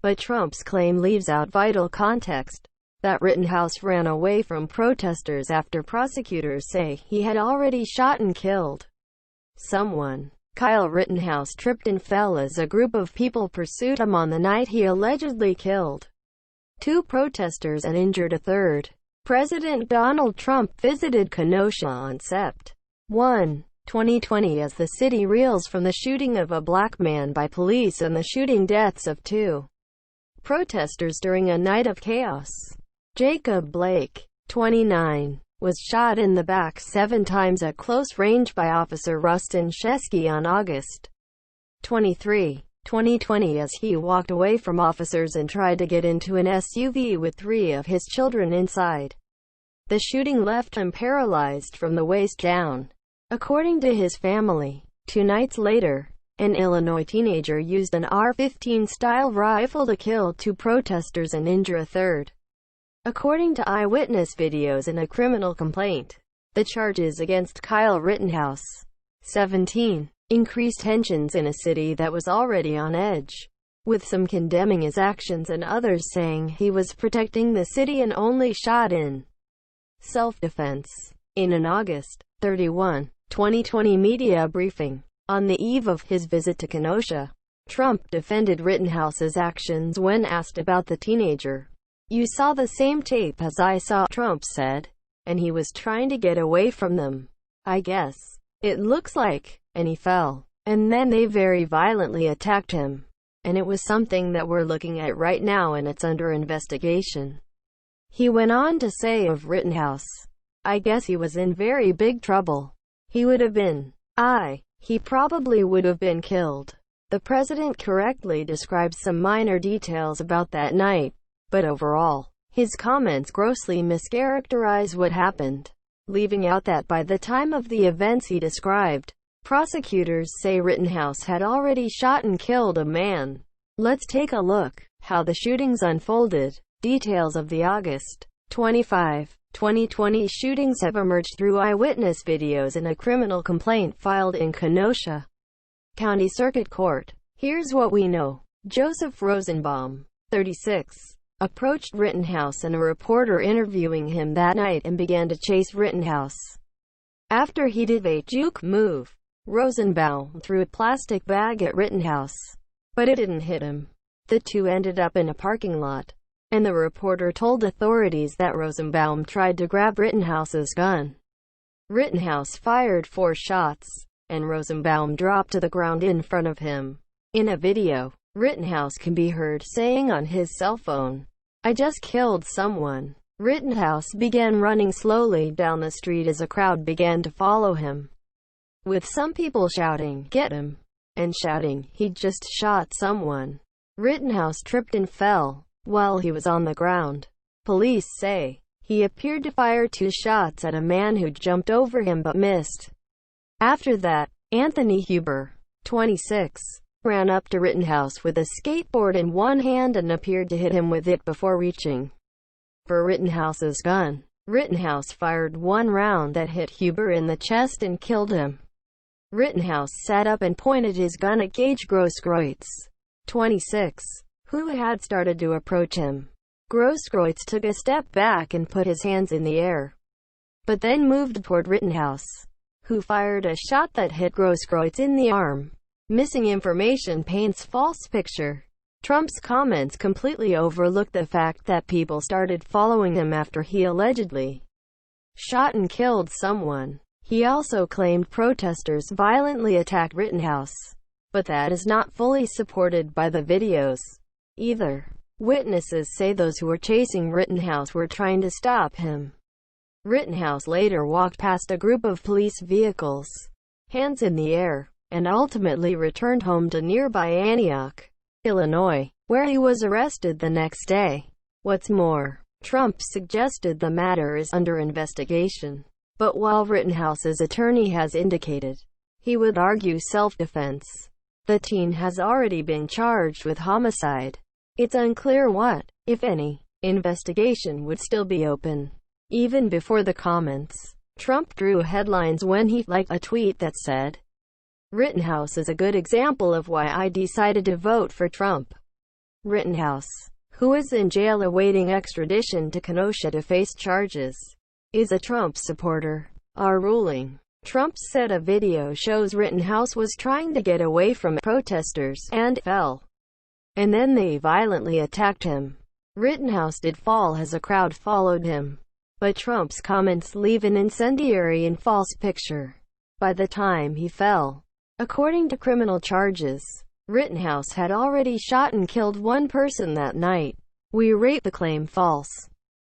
but Trump's claim leaves out vital context. That Rittenhouse ran away from protesters after prosecutors say he had already shot and killed someone. Kyle Rittenhouse tripped and fell as a group of people pursued him on the night he allegedly killed two protesters and injured a third. President Donald Trump visited Kenosha on Sept. 1, 2020 as the city reels from the shooting of a black man by police and the shooting deaths of two protesters during a night of chaos. Jacob Blake, 29, was shot in the back 7 times at close range by Officer Rustin Shesky on August 23, 2020 as he walked away from officers and tried to get into an SUV with 3 of his children inside. The shooting left him paralyzed from the waist down. According to his family, 2 nights later, an Illinois teenager used an AR-15-style rifle to kill 2 protesters and injure a third. According to eyewitness videos and a criminal complaint, the charges against Kyle Rittenhouse, 17, increased tensions in a city that was already on edge, with some condemning his actions and others saying he was protecting the city and only shot in self-defense. In an August 31, 2020 media briefing, on the eve of his visit to Kenosha, Trump defended Rittenhouse's actions when asked about the teenager. "You saw the same tape as I saw," Trump said, "and he was trying to get away from them, I guess. It looks like, and he fell. And then they very violently attacked him. And it was something that we're looking at right now and it's under investigation." He went on to say of Rittenhouse, "I guess he was in very big trouble. He would have been. He probably would have been killed." The president correctly describes some minor details about that night, but overall, his comments grossly mischaracterize what happened, leaving out that by the time of the events he described, prosecutors say Rittenhouse had already shot and killed a man. Let's take a look how the shootings unfolded. Details of the August 25, 2020 shootings have emerged through eyewitness videos and a criminal complaint filed in Kenosha County Circuit Court. Here's what we know. Joseph Rosenbaum, 36, approached Rittenhouse and a reporter interviewing him that night and began to chase Rittenhouse. After he did a juke move, Rosenbaum threw a plastic bag at Rittenhouse, but it didn't hit him. The two ended up in a parking lot, and the reporter told authorities that Rosenbaum tried to grab Rittenhouse's gun. Rittenhouse fired 4 shots, and Rosenbaum dropped to the ground in front of him. In a video, Rittenhouse can be heard saying on his cell phone, "I just killed someone." Rittenhouse began running slowly down the street as a crowd began to follow him, with some people shouting, "Get him," and shouting, "He just shot someone." Rittenhouse tripped and fell while he was on the ground. Police say he appeared to fire 2 shots at a man who jumped over him but missed. After that, Anthony Huber, 26, ran up to Rittenhouse with a skateboard in one hand and appeared to hit him with it before reaching for Rittenhouse's gun. Rittenhouse fired 1 round that hit Huber in the chest and killed him. Rittenhouse sat up and pointed his gun at Gage Grosskreutz, 26, who had started to approach him. Grosskreutz took a step back and put his hands in the air, but then moved toward Rittenhouse, who fired a shot that hit Grosskreutz in the arm. Missing information paints false picture. Trump's comments completely overlooked the fact that people started following him after he allegedly shot and killed someone. He also claimed protesters violently attacked Rittenhouse, but that is not fully supported by the videos either. Witnesses say those who were chasing Rittenhouse were trying to stop him. Rittenhouse later walked past a group of police vehicles, hands in the air, and ultimately returned home to nearby Antioch, Illinois, where he was arrested the next day. What's more, Trump suggested the matter is under investigation, but while Rittenhouse's attorney has indicated he would argue self-defense, the teen has already been charged with homicide. It's unclear what, if any, investigation would still be open. Even before the comments, Trump drew headlines when he liked a tweet that said, "Rittenhouse is a good example of why I decided to vote for Trump." Rittenhouse, who is in jail awaiting extradition to Kenosha to face charges, is a Trump supporter. Our ruling. Trump said a video shows Rittenhouse was trying to get away from protesters and fell, and then they violently attacked him. Rittenhouse did fall as a crowd followed him, but Trump's comments leave an incendiary and false picture. By the time he fell, according to criminal charges, Rittenhouse had already shot and killed one person that night. We rate the claim false.